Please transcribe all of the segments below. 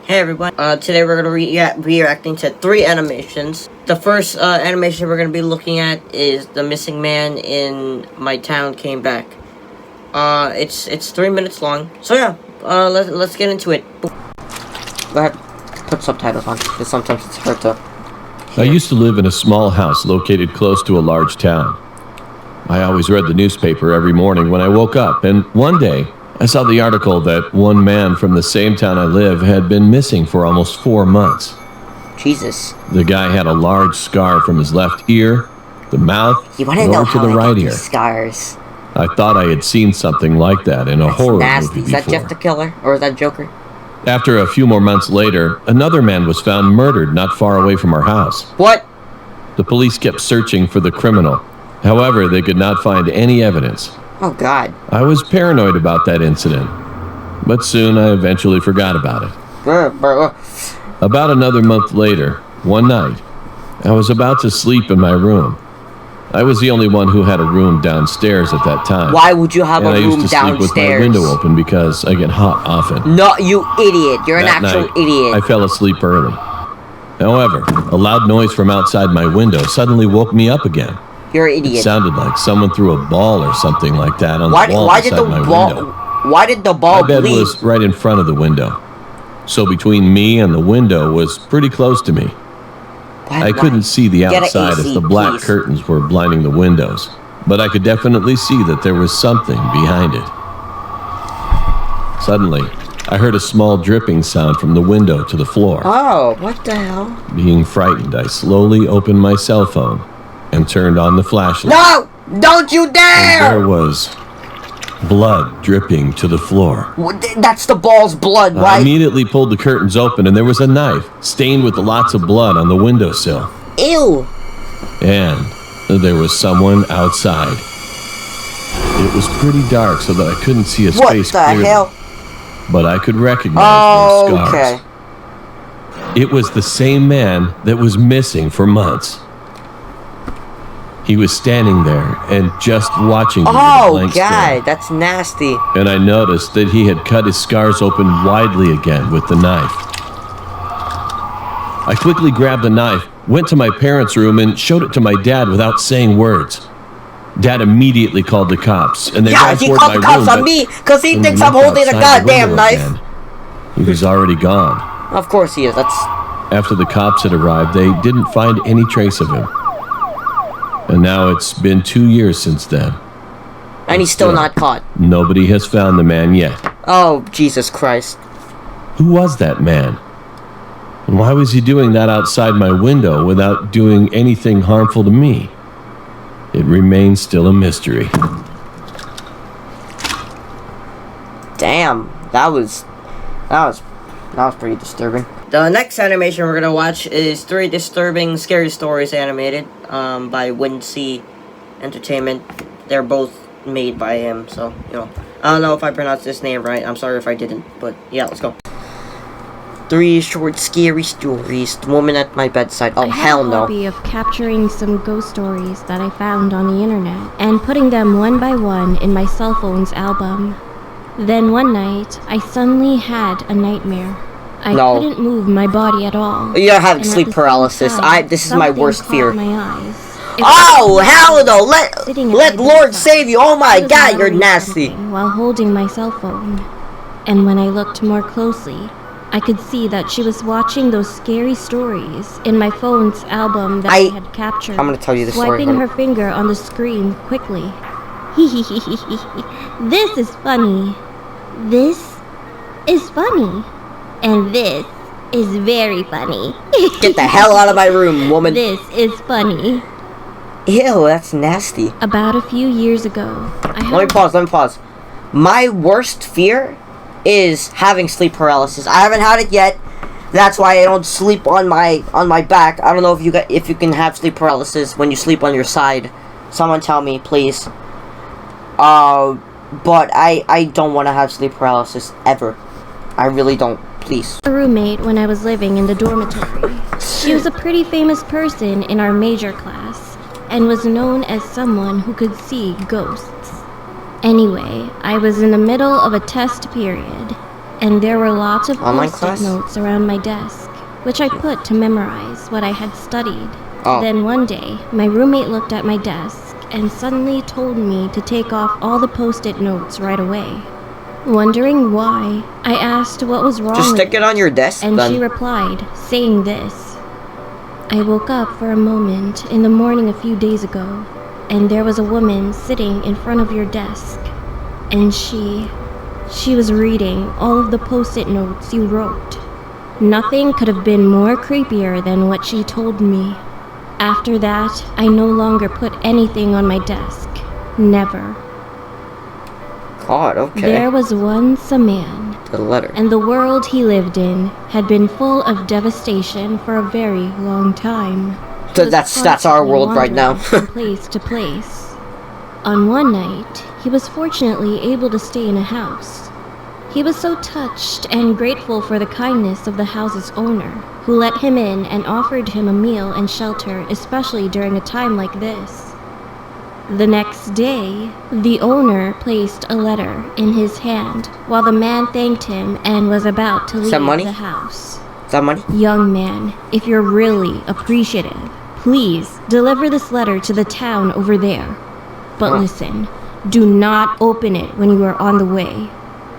Hey everyone, today we're going to be reacting to 3 animations. The first animation we're going to be looking at is The Missing Man in My Town Came Back. It's 3 minutes long, so yeah, let's get into it. Go ahead, put subtitles on, because sometimes it's hard to hear. I used to live in a small house located close to a large town. I always read the newspaper every morning when I woke up, and one day, I saw the article that one man from the same town I live had been missing for almost 4 months. Jesus. The guy had a large scar from his left ear, the mouth, You want to know over to how the I right get ear. these scars? I thought I had seen something like that in a That's horror nasty. movie Is that before. Jeff the Killer? Or is that Joker? After a few more months later, another man was found murdered not far away from our house. What? The police kept searching for the criminal. However, they could not find any evidence. Oh God. I was paranoid about that incident, but soon I eventually forgot about it. About another month later, one night, I was about to sleep in my room. I was the only one who had a room downstairs at that time. Why would you have and a I room used to sleep with my downstairs? window open because I get hot often. No, you idiot. You're an That actual night, idiot. I fell asleep early. However, a loud noise from outside my window suddenly woke me up again. You're an It idiot. sounded like someone threw a ball or something like that on Why the wall did beside the my ball? window. Why did the ball My bed bleed? was right in front of the window, so between me and the window was pretty close to me. I couldn't see the Get a outside AC, as the black please. curtains were blinding the windows, but I could definitely see that there was something behind it. Suddenly, I heard a small dripping sound from the window to the floor. Oh, what the hell? Being frightened, I slowly opened my cell phone and turned on the flashlight. No! Don't you And dare! there was blood dripping to the floor. That's the ball's blood, I right? immediately pulled the curtains open, and there was a knife stained with lots of blood on the windowsill. Ew! And there was someone outside. It was pretty dark so that I couldn't see his What face the clearly, hell? but I could recognize Oh, those scars. okay. It was the same man that was missing for months. He was standing there and just watching me with a Oh, blank stare. God, that's nasty. And I noticed that he had cut his scars open widely again with the knife. I quickly grabbed the knife, went to my parents' room, and showed it to my dad without saying words. Dad immediately called the cops, and they Yeah, ran he toward called my the cops room, on but me, because he when thinks we I'm looked holding a outside the goddamn window knife. again, he was already gone. Of course he is, that's... After the cops had arrived, they didn't find any trace of him. And now it's been 2 years since then. And he's still not caught. Nobody has found the man yet. Oh, Jesus Christ. Who was that man? And why was he doing that outside my window without doing anything harmful to me? It remains still a mystery. Damn, that was pretty disturbing. The next animation we're gonna watch is 3 disturbing scary stories animated by Wincy Entertainment. They're both made by him, so you know. I don't know if I pronounced this name right. I'm sorry if I didn't, but yeah, let's go. 3 short scary stories. The woman at my bedside. Oh hell no. I had a hobby of capturing some ghost stories that I found on the internet and putting them one by one in my cell phone's album. Then one night, I suddenly had a nightmare. I couldn't move my body at all. You're having And at sleep the same paralysis. time, This is my something worst caught fear. My eyes. It Oh was hell no! sitting at Let my Lord bedside. save you! Oh my I was God, you're muttering nasty. something while holding my cell phone. And when I looked more closely, I could see that she was watching those scary stories in my phone's album that I had captured. I'm gonna tell you the story. Swiping her finger on the screen quickly. This is funny. This is funny. And this is very funny. Get the hell out of my room, woman. This is funny. Ew, that's nasty. About a few years ago, I had Let me pause. My worst fear is having sleep paralysis. I haven't had it yet. That's why I don't sleep on my back. I don't know if you can have sleep paralysis when you sleep on your side. Someone tell me, please. But I don't want to have sleep paralysis ever. I really don't. Please. a roommate when I was living in the dormitory. She was a pretty famous person in our major class and was known as someone who could see ghosts. Anyway, I was in the middle of a test period, and there were lots of Online post-it class? notes around my desk, which I put to memorize what I had studied. Oh. Then one day, my roommate looked at my desk and suddenly told me to take off all the post-it notes right away. Wondering why, I asked what was wrong Just with stick it on your desk, and then. she replied, saying this: I woke up for a moment in the morning a few days ago, and there was a woman sitting in front of your desk, and she was reading all of the post-it notes you wrote. Nothing could have been more creepier than what she told me. After that, I no longer put anything on my desk. Never. God, okay. There was once a man, The letter. and the world he lived in had been full of devastation for a very long time. He was That's our world right constantly now. wandering from place to place. On one night, he was fortunately able to stay in a house. He was so touched and grateful for the kindness of the house's owner, who let him in and offered him a meal and shelter, especially during a time like this. The next day, the owner placed a letter in his hand while the man thanked him and was about to leave that money? the house. Is that money? Young man, if you're really appreciative, please deliver this letter to the town over there. But Huh. listen, do not open it when you are on the way.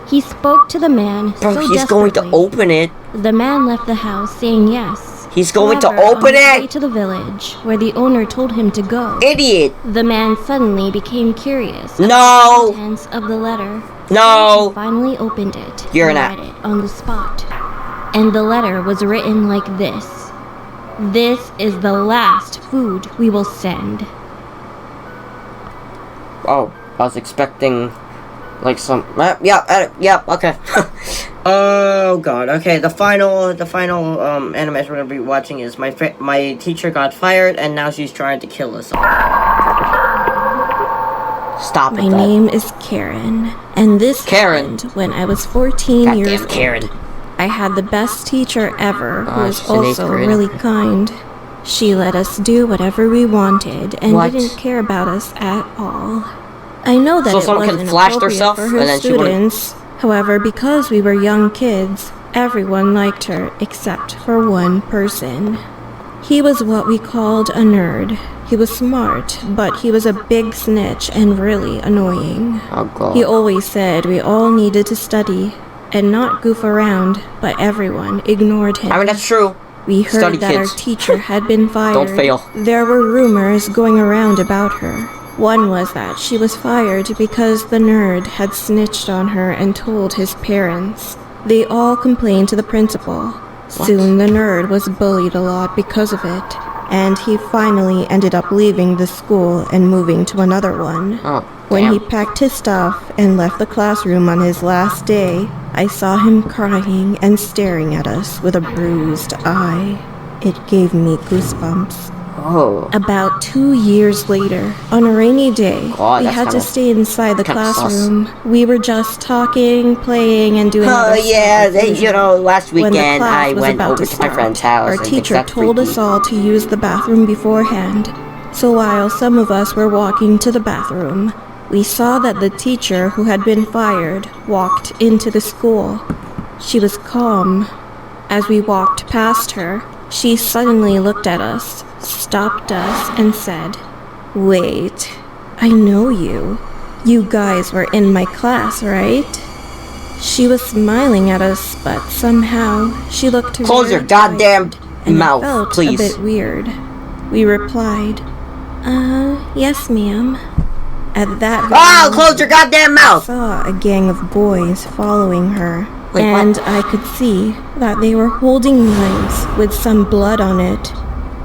He spoke to the man Bro, so he's going to desperately. open it. The man left the house saying yes. He's going to However, open on his it! way to the village, where the owner told him to go, Idiot! the man suddenly became curious about No! the contents of the letter. No! He finally opened it You're and an read it on the spot. And the letter was written like this: This is the last food we will send. Oh, I was expecting, like, some. Yeah, okay. Oh god. Okay, the final animation we're gonna be watching is my teacher got fired and now she's trying to kill us all. Stop it. My name is Karen, and this Karen. happened when I was 14 years Goddamn Karen. old. I had the best teacher ever, who was she's in eighth also grade. really kind. She let us do whatever we wanted and What? didn't care about us at all. I know that So it someone wasn't can flash appropriate herself for her and then she wouldn't- students. However, because we were young kids, everyone liked her except for one person. He was what we called a nerd. He was smart, but he was a big snitch and really annoying. Oh god. He always said we all needed to study and not goof around, but everyone ignored him. I mean, that's true. We heard Study that kids. our teacher had been fired. Don't fail. There were rumors going around about her. One was that she was fired because the nerd had snitched on her and told his parents. They all complained to the principal. Soon the nerd was bullied a lot because of it, and he finally ended up leaving the school and moving to another one. Oh, When damn. he packed his stuff and left the classroom on his last day, I saw him crying and staring at us with a bruised eye. It gave me goosebumps. Oh. About 2 years later, on a rainy day, God, we that's had to kinda- stay inside the kinda sus. classroom. We were just talking, playing, and doing Oh other stuff yeah, as usual. last When the weekend class I was went about over to my start, friend's house. our and teacher that's told freaky. us all to use the bathroom beforehand. So while some of us were walking to the bathroom, we saw that the teacher who had been fired walked into the school. She was calm. As we walked past her, she suddenly looked at us, stopped us, and said, "Wait, I know you. You guys were in my class, right?" She was smiling at us, but somehow she looked Close your very goddamn tired, and mouth, it felt please. a bit weird. We replied, yes, ma'am." At that very Oh, moment, close your goddamn mouth! saw a gang of boys following her, Wait, what? and I could see that they were holding knives with some blood on it.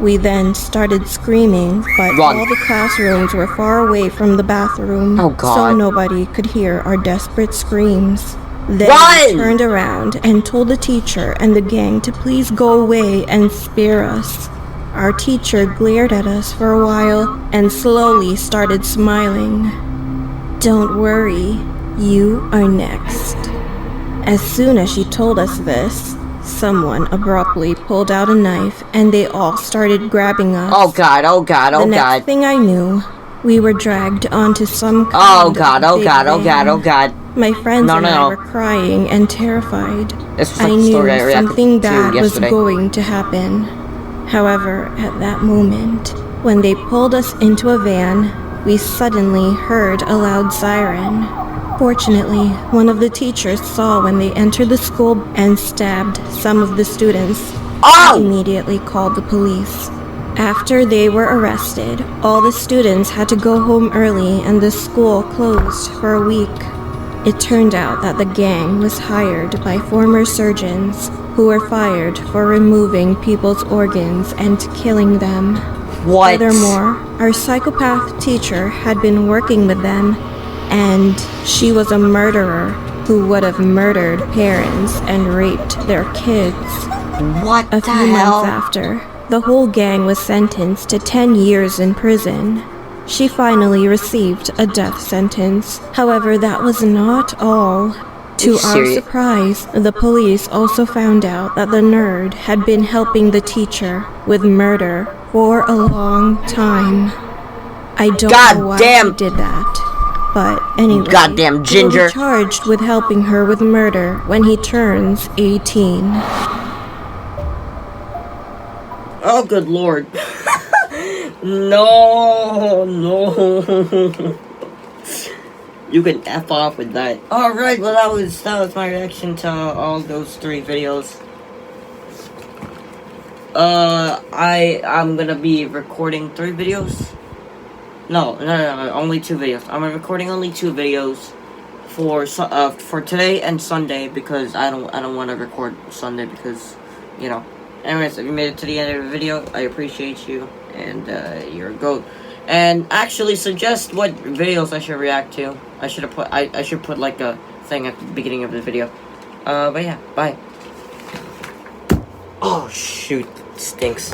We then started screaming, but Run. all the classrooms were far away from the bathroom, Oh, God. so nobody could hear our desperate screams. Then Run! we turned around and told the teacher and the gang to please go away and spare us. Our teacher glared at us for a while and slowly started smiling. "Don't worry, you are next." As soon as she told us this, someone abruptly pulled out a knife and they all started grabbing us. Oh god, oh god, The oh next god. thing I knew, we were dragged onto some kind Oh of god, oh big god, oh god, van. oh god. My friends No, and no, I no. were crying and terrified. This was I like the knew story I reacted something to bad was yesterday. going to happen. However, at that moment, when they pulled us into a van, we suddenly heard a loud siren. Fortunately, one of the teachers saw when they entered the school and stabbed some of the students. Oh! He immediately called the police. After they were arrested, all the students had to go home early and the school closed for a week. It turned out that the gang was hired by former surgeons who were fired for removing people's organs and killing them. What? Furthermore, our psychopath teacher had been working with them, and she was a murderer who would have murdered parents and raped their kids. What A the few hell? months after, the whole gang was sentenced to 10 years in prison. She finally received a death sentence. However, that was not all. To our serious? surprise, the police also found out that the nerd had been helping the teacher with murder for a long time. I don't know why Goddamn. he did that. But anyway, Goddamn ginger. he'll be charged with helping her with murder when he turns 18. Oh, good lord. No. You can F off with that. Alright, well that was my reaction to all those 3 videos. I'm gonna be recording 3 videos. No, only 2 videos. I'm recording only 2 videos for today and Sunday because I don't want to record Sunday because, you know. Anyways, if you made it to the end of the video, I appreciate you, and you're a goat. And actually suggest what videos I should react to. I should put like a thing at the beginning of the video. But yeah, bye. Oh shoot, stinks.